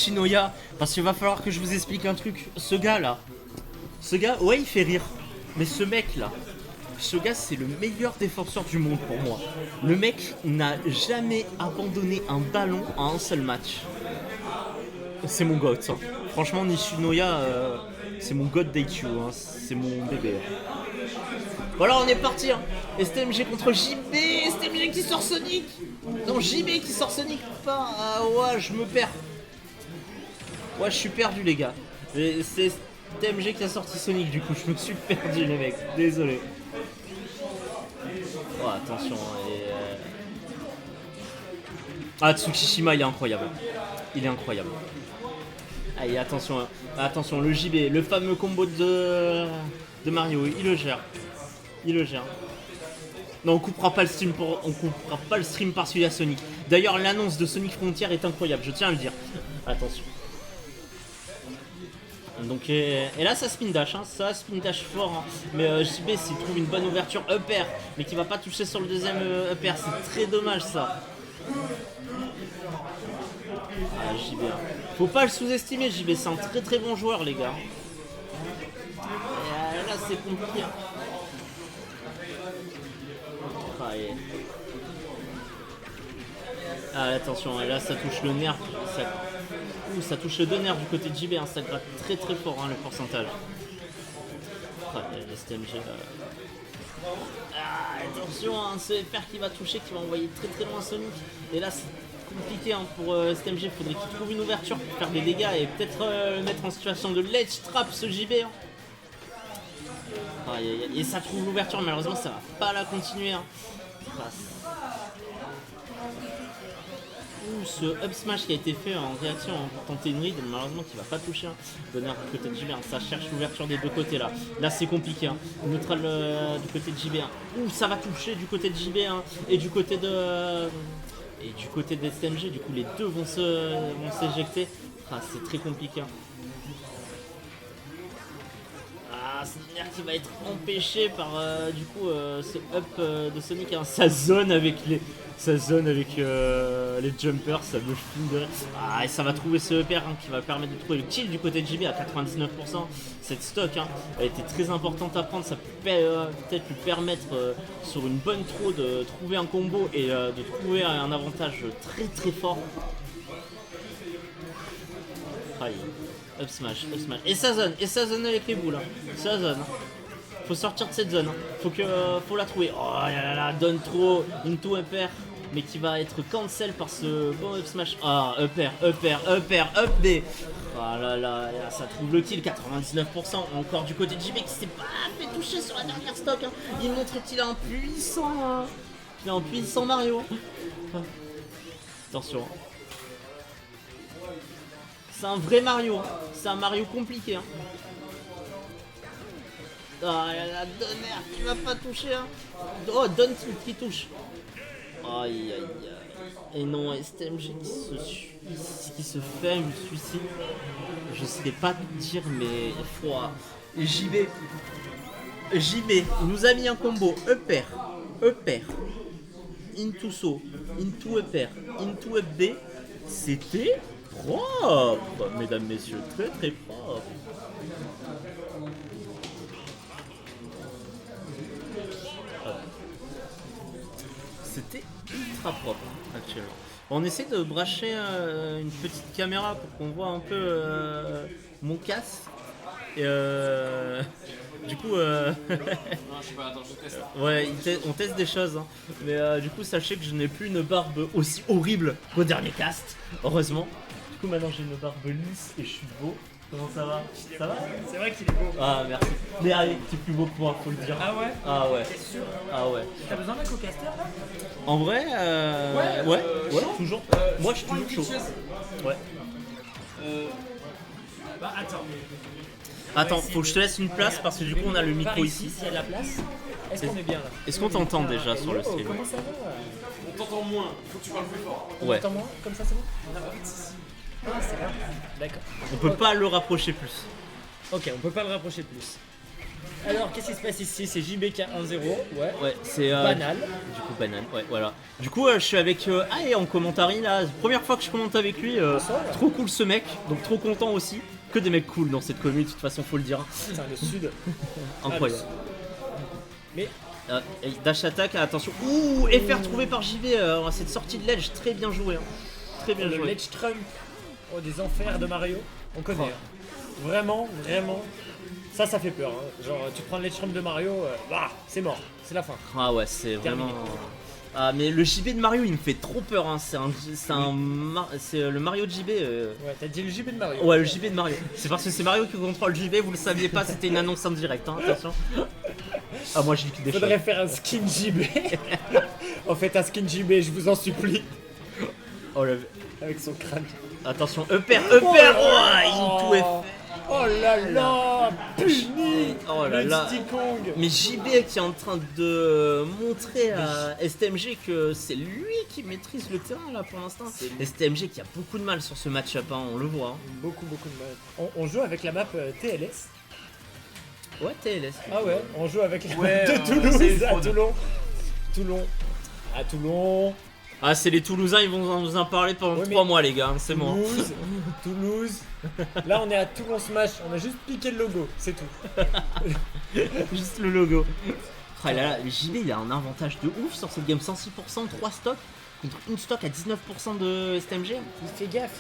Shinoya, parce qu'il va falloir que je vous explique un truc. Ce gars là, ouais, il fait rire. Mais ce mec là, c'est le meilleur défenseur du monde pour moi. Le mec n'a jamais abandonné un ballon en un seul match. C'est mon god, ça. Franchement, Nishinoya, c'est mon god d'IQ, hein. C'est mon bébé. Voilà, on est parti. Hein. STMG contre JB, STMG qui sort Sonic. Non, JB qui sort Sonic. Pas. Ah ouais, je me perds. Ouais, je suis perdu, les gars. C'est TMG qui a sorti Sonic, du coup, je me suis perdu, les mecs. Désolé. Oh, attention. Ah, Tsukishima, il est incroyable. Il est incroyable. Allez, attention. Attention, le JB, le fameux combo de Mario, il le gère. Il le gère. Non, on coupera pas le stream par celui-là Sonic. D'ailleurs, l'annonce de Sonic Frontier est incroyable, je tiens à le dire. Attention. Donc, et là ça spin dash, hein, ça spin dash fort, hein. Mais JB s'il trouve une bonne ouverture up air, mais qui va pas toucher sur le deuxième up air, c'est très dommage ça. Ah, JB, hein. Faut pas le sous-estimer, JB, c'est un très très bon joueur, les gars. Et là c'est compliqué. Ah, attention, là ça touche le nerf. Ça touche le deux nerfs du côté de JB, hein, ça gratte très très fort, hein, le pourcentage. STMG. Ah, attention, hein, c'est FR qui va toucher, qui va envoyer très très loin Sonic. Et là c'est compliqué, hein, pour STMG, il faudrait qu'il trouve une ouverture pour faire des dégâts et peut-être le mettre en situation de ledge trap ce JB. Hein. Et ça trouve l'ouverture, malheureusement ça va pas la continuer. Hein. Ce up smash qui a été fait en réaction pour tenter une read, malheureusement qui va pas toucher. Hein. Donner du côté de JB, hein. Ça cherche l'ouverture des deux côtés là. Là c'est compliqué. Hein. Neutral du côté de JB. Hein. Ça va toucher du côté de JB, hein. Et du côté de STMG. Du coup les deux vont s'éjecter. C'est très compliqué. Hein. C'est l'air qui va être empêché par du coup ce up de Sonic, hein. Sa zone avec les jumpers, ça me fout de rire. Et ça va trouver ce EPR, hein, qui va permettre de trouver le kill du côté de JB à 99%. Cette stock, hein, elle était très importante à prendre, ça peut peut-être lui permettre sur une bonne throw de trouver un combo et de trouver un avantage très très fort. Up smash. Et sa zone avec les boules, hein. Sa zone. Hein. Faut sortir de cette zone. Hein. Faut la trouver. Oh là, donne trop into up air, mais qui va être cancel par ce bon up smash. Ah, up B. Ah là, ça trouve le kill, 99%. Encore du côté de JB qui s'est pas fait toucher sur la dernière stock. Hein. Il montre qu'il a un puissant. Hein. Il a un puissant Mario. Attention. C'est un vrai Mario, hein. C'est un Mario compliqué. Hein. Ah, la Donner qui va pas toucher. Hein. Oh, Don qui touche. Aïe. Et non, STMG qui se fait un suicide. Je sais pas dire, mais JB nous a mis un combo up air, into saut, into up air, into up B. C'était propre, mesdames, messieurs, très très propre. C'était ultra propre actuellement. On essaie de bracher une petite caméra pour qu'on voit un peu mon casque. Et du coup, non, je sais pas, attends, je teste. Ouais, on teste des choses, hein. Mais du coup, sachez que je n'ai plus une barbe aussi horrible qu'au dernier cast, heureusement. Du coup, maintenant j'ai une barbe lisse et je suis beau. Comment ça va? Ça va? C'est vrai qu'il est beau. Ah, merci. Mais allez, t'es plus beau que moi, faut le dire. Ah ouais? Ah ouais. T'es sûr? Ah ouais. T'as besoin d'un co-caster là? En vrai, ouais, toujours. Moi, je suis prends une toujours petite chaud. chaise. Ouais. Bah attends. Attends, faut que je te laisse une place parce que du coup, on a le micro Par ici. s'il y a de la place. Est-ce qu'on est bien là? Est-ce qu'on t'entend déjà sur le stream? Comment ça va? On t'entend moins, faut que tu parles plus fort. On Ouais. entend moins? Comme ça c'est bon? Ah c'est bien. D'accord. On peut pas le rapprocher plus. Ok, on peut pas le rapprocher plus. Alors, qu'est-ce qui se passe ici? C'est JB qui a 1-0. Ouais. Ouais, c'est Banal. Du coup, banane. Ouais, voilà. Du coup, je suis avec et en commentary là. Première fois que je commente avec lui. Trop cool ce mec. Donc trop content aussi. Que des mecs cool dans cette commune. De toute façon, faut le dire. Putain, le sud. Incroyable. Mais Et dash attack, attention. Ouh, FR trouvé par JV. Cette sortie de ledge, très bien joué. Hein. Très bien le joué. Ledge Trump des enfers de Mario, on connaît. Oh. Hein. Vraiment, vraiment. Ça fait peur. Hein. Genre, tu prends le Ledge Trump de Mario, c'est mort. C'est la fin. Ah ouais, c'est Terminé. vraiment. Ah, mais le JB de Mario, il me fait trop peur. Hein. C'est le Mario de JB. Ouais, t'as dit le JB de Mario. Ouais, le JB de Mario. C'est parce que c'est Mario qui contrôle JB, vous le saviez pas, c'était une annonce en direct, hein, attention. Ah, moi j'ai dit des choses. Faudrait faire un skin JB. En fait, un skin JB, je vous en supplie. Oh, Avec son crâne. attention, Upper, il tout est fait. Oh là là, puni. Oh là le là. Diddy Kong. Mais JB qui est en train de montrer à STMG que c'est lui qui maîtrise le terrain là pour l'instant. STMG qui a beaucoup de mal sur ce match-up, hein, on le voit. Hein. Beaucoup de mal. On joue avec la map TLS. Ouais, TLS. Ah ouais, on joue avec la Ouais, de c'est Toulouse une à fraude. Toulon. À Toulon. Ah, c'est les Toulousains, ils vont nous en parler pendant Ouais, mais 3 mois, les gars, hein, c'est bon. Toulouse. Là, on est à Toulon Smash. On a juste piqué le logo, c'est tout. Juste le logo. Ah là là, JB il a un avantage de ouf sur cette game, 106%, 3 stocks contre une stock à 19% de STMG. Il fait gaffe,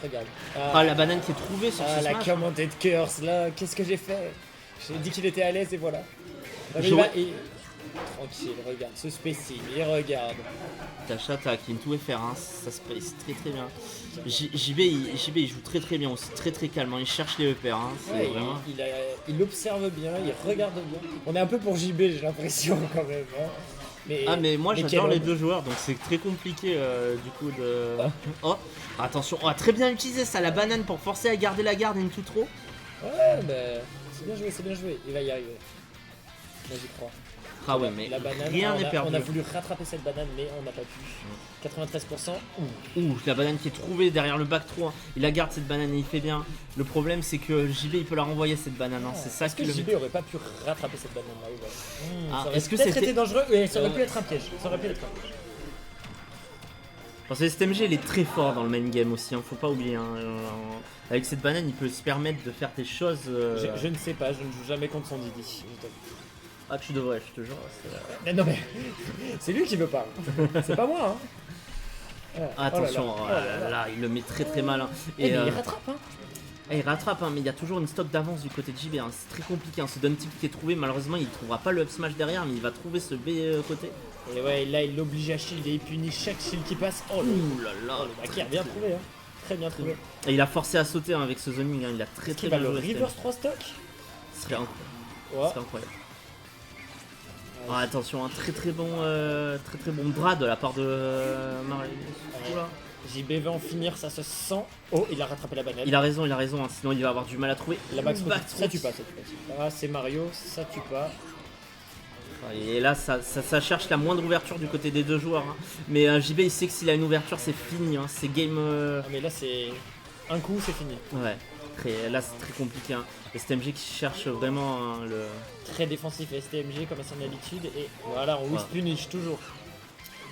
regarde. Ah, la banane qui est trouvée sur ce la smash. commented curse là, qu'est-ce que j'ai fait? J'ai dit qu'il était à l'aise et voilà. Non, mais J'aurais- Tranquille, regarde ce spécimen, il regarde. Dash attack, into FR, hein, ça se passe très très bien. JB il joue très très bien aussi, très très calme, hein, il cherche les EPR, hein, c'est Ouais, vraiment... il observe bien, il regarde bien. On est un peu pour JB, j'ai l'impression quand même. Hein. Mais moi quel j'adore les homme. deux joueurs, donc c'est très compliqué du coup de... Oh, attention, oh, très bien utilisé ça, la banane pour forcer à garder la garde into trop. Ouais, mais c'est bien joué, il va y arriver. Moi j'y crois. Ah ouais, mais La banane, rien n'est perdu. on a voulu rattraper cette banane, mais on n'a pas pu. 93%. Ouh, la banane qui est trouvée derrière le back 3, il la garde cette banane et il fait bien. Le problème c'est que JB il peut la renvoyer cette banane, hein. C'est ça Est-ce qui que le JB met. aurait pas pu rattraper cette banane là Ah, ça aurait est-ce que peut-être c'était- été dangereux? Oui, ça aurait pu être un piège. Ça aurait pu être un piège. Parce que STMG il est très fort dans le main game aussi, hein, faut pas oublier. Hein. Avec cette banane il peut se permettre de faire des choses... Je ne sais pas, je ne joue jamais contre son Didi. je t'avoue. Ah tu devrais, je te jure. Mais non mais c'est lui qui veut pas. C'est pas moi. Hein. Attention, Oh là là. là, il le met très très mal. Hein. Et Et mais il rattrape hein. il rattrape, hein, mais il y a toujours une stock d'avance du côté de JB. Hein. C'est très compliqué. Hein. Ce down tip qui est trouvé, malheureusement, il trouvera pas le up smash derrière, mais il va trouver ce B côté. Et ouais, là il l'oblige à shield et il punit chaque shield qui passe. Oh Ouh là là. le backer, bien trouvé hein. Très bien trouvé. Et il a forcé à sauter hein, avec ce zoning. Hein. Il a très Est-ce très qu'il va bien le joué. reverse 3 stock? Ce serait incroyable. Ouais. Ce serait incroyable. Ah, attention, un très très bon bras de la part de Mario. Oula. JB va en finir, ça se sent. Oh, il a rattrapé la banane. Il a raison, hein, sinon il va avoir du mal à trouver. La back Back ça tue pas, ça tue pas. Ah, c'est Mario, ça tue pas. Et là, ça cherche la moindre ouverture du côté des deux joueurs. Hein. Mais JB, il sait que s'il a une ouverture, c'est fini. Hein. C'est game. Ah, mais là, c'est. Un coup, c'est fini. Ouais. Là, c'est très compliqué. Hein. STMG qui cherche vraiment hein, le. Très défensif STMG comme à son habitude. Et voilà, on whisk punish toujours.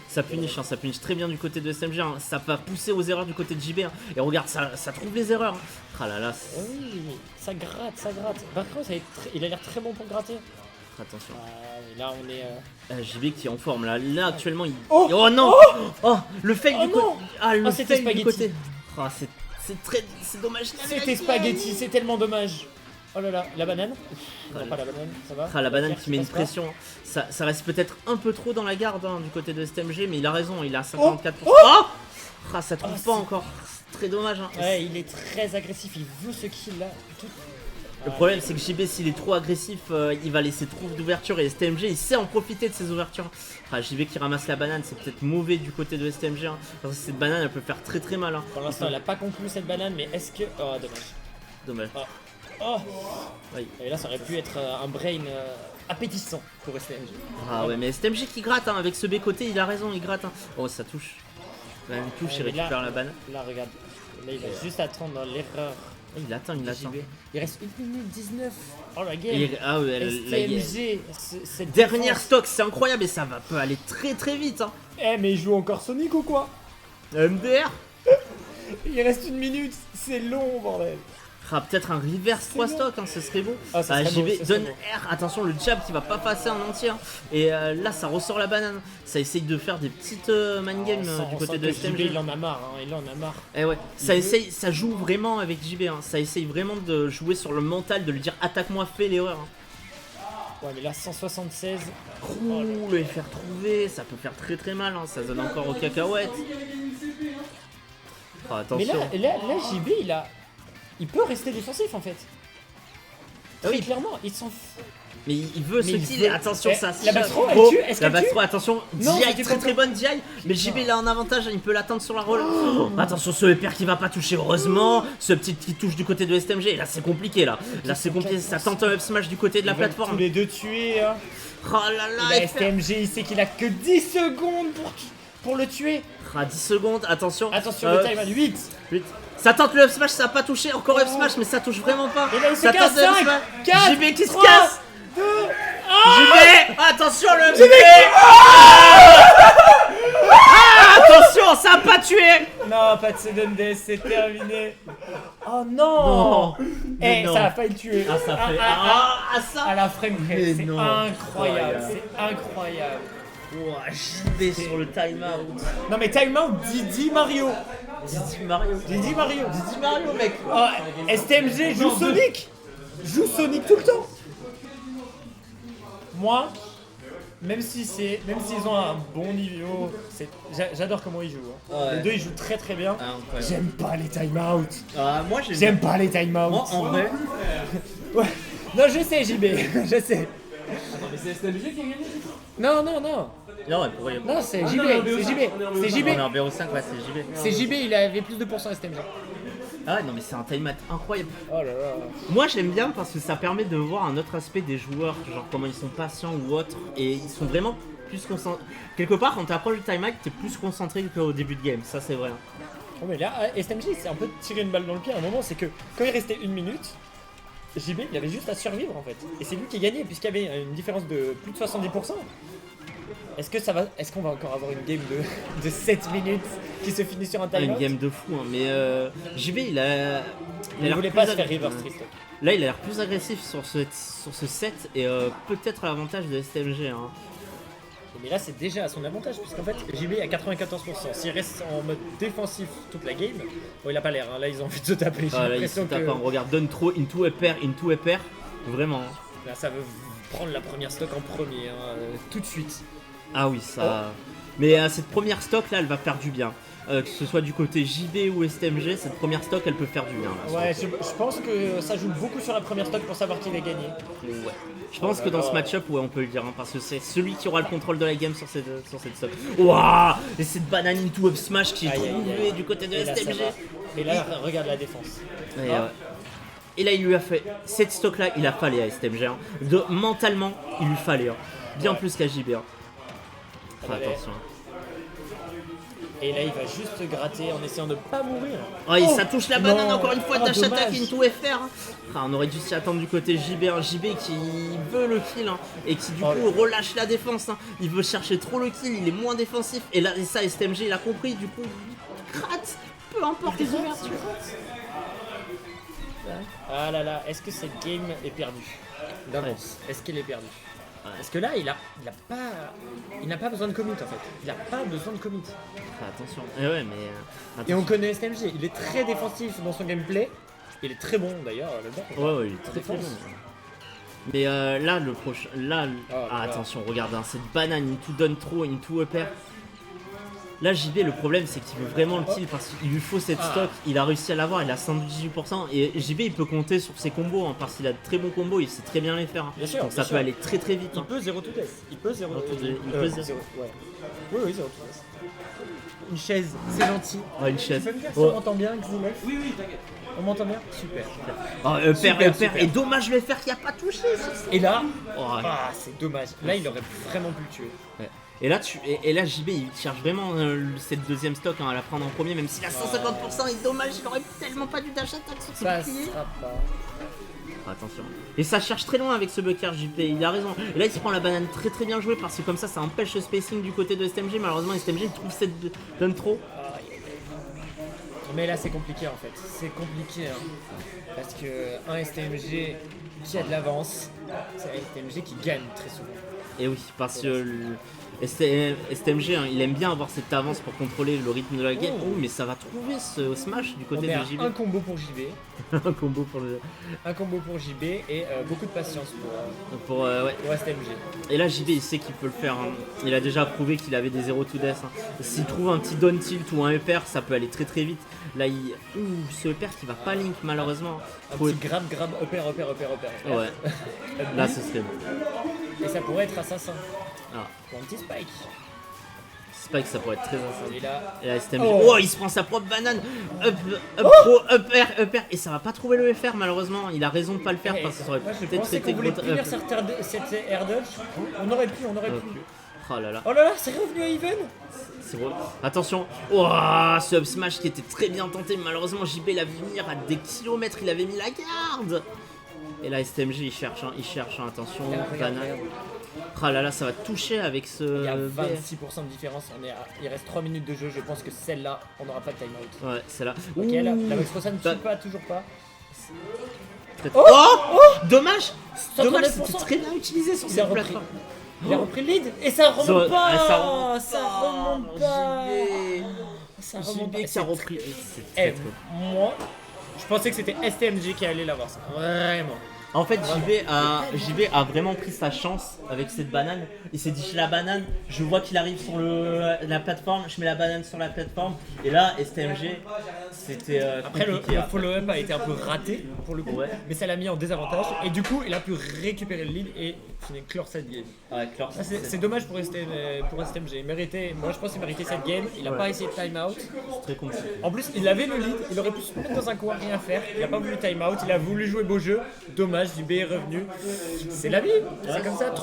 Ça punish, hein, ça punish très bien du côté de STMG. Hein. Ça va pousser aux erreurs du côté de JB. Hein. Et regarde, ça trouve les erreurs. Hein. Ah là là. Oh oui, ça gratte, ça gratte. Par contre, il a l'air très bon pour gratter. Attention. Ah, mais là, on est. JB qui est en forme là. Là actuellement il. Oh non oh le fake Oh du non côté. Ah le c'était fake du spaghetti. côté. Ah, c'est dommage. C'était spaghetti, c'est tellement dommage. Oh là là, la banane. Ah, Non, pas la banane, ça va. Ah, la banane Pierre qui met une passe pas. pression. Ça reste peut-être un peu trop dans la garde hein, du côté de STMG, mais il a raison, il a 54%. Ah, ça trouve Ah, pas c'est- encore. C'est très dommage. Hein. Ouais, il est très agressif, il veut ce kill là. Le problème c'est que JB s'il est trop agressif, il va laisser trop d'ouverture et STMG il sait en profiter de ces ouvertures. Ah, JB qui ramasse la banane, c'est peut-être mauvais du côté de STMG. Hein, parce que cette banane elle peut faire très très mal. Hein. Pour l'instant, elle a pas conclu cette banane, mais est-ce que. Oh, dommage. Dommage. Oh Oui. Et là, ça aurait pu être un brain appétissant pour STMG. Ah ouais, mais STMG qui gratte hein, avec ce B côté, il a raison, il gratte. Hein. Oh, ça touche. Là, il touche, Ouais, il mais là- récupère la banane. Là, regarde. Là, il va juste attendre l'erreur Il attend, il attend. JB. Il reste 1 minute 19. Oh la game. Ah ouais, là, il y a- STMG. Cette Dernière défense. stock, c'est incroyable et ça peut aller très très vite. Hein. Eh, mais il joue encore Sonic ou quoi? MDR. Il reste 1 minute. C'est long, bordel. Ah, peut-être un reverse 3 stocks, hein, ce serait beau. Ah, ça serait beau, JB ça serait donne beau. R, attention le jab qui va pas passer en entier. Hein. Et là ça ressort la banane. Ça essaye de faire des petites mind games du côté de JB, STMG. il en a marre, hein, il en a marre. Eh ouais, ça veut- essaye, ça joue vraiment avec JB. Hein. Ça essaye vraiment de jouer sur le mental, de lui dire attaque-moi, fais l'erreur. Hein. Ouais, mais là, 176. Ouh, le faire trouver, ça peut faire très très mal. Hein. Ça donne encore aux cacahuètes. Oh, Mais attention. là, JB, il peut rester défensif en fait. Ah oui. Très clairement, il s'en fout. Mais il veut Mais ce il kill, veut- attention Eh, ça la basse throw, elle Oh, tue, est-ce la qu'elle basse tue throw, attention, Non, DI, c'était très pas très bonne DI, mais JB il a un avantage, il peut l'attendre sur la roll. Oh, attention ce EPR qui va pas toucher heureusement, ce petit qui touche du côté de STMG, et là c'est compliqué là. Là c'est compliqué, ça tente un up smash du côté de la Ils veulent plateforme. tous les deux tuer. Hein. Oh là Et là, la FR. STMG, il sait qu'il a que 10 secondes pour le tuer. Ah, 10 secondes, attention. Attention, le time à 8. 8. Ça tente le up smash, ça a pas touché, encore up smash, mais ça touche vraiment pas. Et là, il se Ça casse. tente le up 5, smash. 4, JB qui se 3, casse. 2, JB, attention le JB. Attention, ça a pas tué. Non, pas de sudden death, c'est terminé. Oh non, Non. Eh, Mais non. ça a failli le tuer. Ah, ça fait. Ça. À la frame Mais rate, c'est non. incroyable, Incroyable. c'est incroyable. Ouah, JB sur le timeout. Non mais timeout Didi Mario. Didi Mario. Didi Mario. Didi Mario, mec. Oh, STMG joue Sonic. Joue Sonic tout le temps. Moi, même s'ils ont un bon niveau, j'adore comment ils jouent. Hein. Ouais. Les deux ils jouent très très bien. Ah, incroyable. J'aime pas les timeouts. Moi, J'aime pas les timeouts. Moi, en vrai. Ouais. Non, je sais JB, je sais. Attends, mais c'est STMG qui a gagné du coup? Non, non, non. Non, ouais, pour rien. Non, c'est JB, on est en c'est BO5, JB. C'est On JB. est en BO5, ouais, c'est JB. C'est JB, il avait plus de pourcents STMG. Ah ouais, non, mais c'est un timeout incroyable. Oh là là. Moi, j'aime bien parce que ça permet de voir un autre aspect des joueurs, genre comment ils sont patients ou autres, et ils sont vraiment plus concentrés. Quelque part, quand tu approches le timeout, t'es plus concentré qu'au début de game, ça c'est vrai. Oh mais là, STMG il s'est un peu tiré une balle dans le pied à un moment, c'est que quand il restait 1 minute, JB il avait juste à survivre en fait. Et c'est lui qui gagnait puisqu'il y avait une différence de plus de 70%. Est-ce qu'on va encore avoir une game de 7 minutes qui se finit sur un Ah, timeout? une game de fou, hein. Mais JB il a. Il l'air voulait plus pas se faire agressif. reverse Tristock. Là, il a l'air plus agressif sur ce set et peut-être à l'avantage de STMG. Hein. Mais là c'est déjà à son avantage puisqu'en fait JB est à 94%. S'il reste en mode défensif toute la game, bon il a pas l'air, hein. Là ils ont envie de se taper. J'ai Ah, là, il l'impression se tape, que hein. Regarde, donne trop into EPR, vraiment. Hein. là ça veut prendre la première stock en premier, hein, tout de suite. Ah oui, ça. Mais cette première stock là, elle va faire du bien. Que ce soit du côté JB ou STMG, cette première stock elle peut faire du bien. Là, Ouais, je pense que ça joue beaucoup sur la première stock pour savoir qui va gagner. Ouais. Je pense que dans ce match-up, ouais, on peut le dire, hein, parce que c'est celui qui aura le contrôle de la game sur cette stock. Waouh. Et cette banane into up smash qui est Aïe, aïe, trouvée aïe. du côté de Et là, ça STMG. va. Et là, regarde la défense. Et, et là, il lui a fait cette stock-là, il a fallu à STMG. Hein. Mentalement, il lui fallait, hein. Bien Ouais. plus qu'à JB. Hein. Allez. Attention. Et là, il va juste gratter en essayant de pas mourir. Oh, et ça touche la banane non. encore une fois, Ah, dash attack dommage. into FR. Hein. Ah, on aurait dû s'y attendre du côté JB. Hein. JB qui veut le kill hein, et qui du Oh, coup relâche la défense. Hein. Il veut chercher trop le kill, il est moins défensif. Et là, et ça, STMG, il a compris. Du coup, il gratte. Peu importe les ouvertures. Ah là là, est-ce que cette game est perdue d'avance? Est-ce qu'elle est perdue? Parce que là, il n'a pas besoin de commit en fait. Il n'a pas besoin de commit. Ah, attention. Et ouais, mais. Et on connaît STMG, il est très défensif dans son gameplay. Il est très bon d'ailleurs là-dedans. Ouais, ouais, il est très très bon. Mais là, le prochain. Là, voilà. attention, regarde, hein, cette banane, into donne trop, into upper. Là, JB, le problème, c'est qu'il veut vraiment le kill parce qu'il lui faut cette stock. Il a réussi à l'avoir, il a 118%. Et JB, il peut compter sur ses combos hein, parce qu'il a de très bons combos, il sait très bien les faire. Hein. Bien sûr, donc bien ça sûr. peut aller très très vite. Il Hein. peut 0 to death. Il peut 0 to death. Il peut 0. Ouais. Oui, 0 to death. Une chaise, c'est gentil. Ah, une chaise. Tu peux me dire si Oh. on m'entend bien, Ximel? Oui, oui, t'inquiète. On m'entend bien? Super. Oh, Super, upper. super. Et dommage le faire qui a pas touché. Et là, Oh, ah, c'est dommage. Là, il aurait vraiment pu le tuer. ouais. Et là, et là JB il cherche vraiment cette deuxième stock à la prendre en premier, même s'il a 150%, et dommage, il aurait tellement pas dû dash attack sur ce Ça bouclier. sera pas. Attention. Et ça cherche très loin avec ce Bucker JP, il a raison. Et là il se prend la banane très bien jouée parce que comme ça empêche le spacing du côté de STMG. Malheureusement STMG il trouve cette donne trop. Mais là c'est compliqué en fait, c'est compliqué hein. Parce que un STMG qui a de l'avance, c'est un STMG qui gagne très souvent. Et oui, parce que STMG hein, il aime bien avoir cette avance pour contrôler le rythme de la game. Oh, mais ça va trouver ce smash du On côté est de à JB. un combo pour JB, Un combo pour le. un combo pour JB et beaucoup de patience Ouais. pour STMG. Et là JB il sait qu'il peut le faire, hein. Il a déjà prouvé qu'il avait des 0 to death, hein. S'il trouve un petit down tilt ou un upper ça peut aller très vite. Là ce upper qui va pas link malheureusement. Un petit grab, upper. Ouais. Là ce serait bon. Et ça pourrait être assassin. Ah. Pour un petit spike. Spike ça pourrait être très insane. Et là, Et là STMG. Oh. Oh il se prend sa propre banane. Up pro, upper. Et ça va pas trouver le FR malheureusement. Il a raison de pas le faire parce que ça aurait moi je peut-être pensais été qu'on voulait contre punir up. cette air dodge. On aurait pu. Oh là là. Oh là là, c'est revenu à even. C'est vrai. Attention. Oh, ce up smash qui était très bien tenté. Malheureusement, JB l'a vu venir à des kilomètres. Il avait mis la garde. Et là, STMG, il cherche. Attention. Regarde. Oh là là, ça va toucher avec ce. Il y a VR. 26% de différence. Il reste 3 minutes de jeu. Je pense que celle-là, on n'aura pas de timeout. Ouais, c'est là. Ok, là, Ouh. la Vox Rosa ne Bah, tue pas, toujours pas. Oh, Dommage. 139%. C'était très bien utilisé sur Il a cette repris. plateforme. Il a repris le lead et ça remonte pas. Ça remonte Ça remonte pas. Ça remonte pas. JB qui a repris. C'est Eh, très, très... moi, je pensais que c'était STMG qui allait l'avoir. Ça. Vraiment. En fait, JB a vraiment pris sa chance avec cette banane. Il s'est dit, je la banane, je vois qu'il arrive sur la plateforme, je mets la banane sur la plateforme. Et là, STMG, c'était Après, le compliqué. follow-up a été un peu raté pour le coup, Ouais. mais ça l'a mis en désavantage. Et du coup, il a pu récupérer le lead et clore cette game. Ouais, clair, Ça, c'est dommage pour STMG. Moi, je pense qu'il méritait cette game. Il a Ouais. pas essayé de time-out. c'est très compliqué. En plus, il avait le lead. Il aurait pu se mettre dans un coin, rien faire. Il a pas voulu time-out. Il a voulu jouer beau jeu. Dommage, JB est revenu. C'est la vie. C'est comme ça.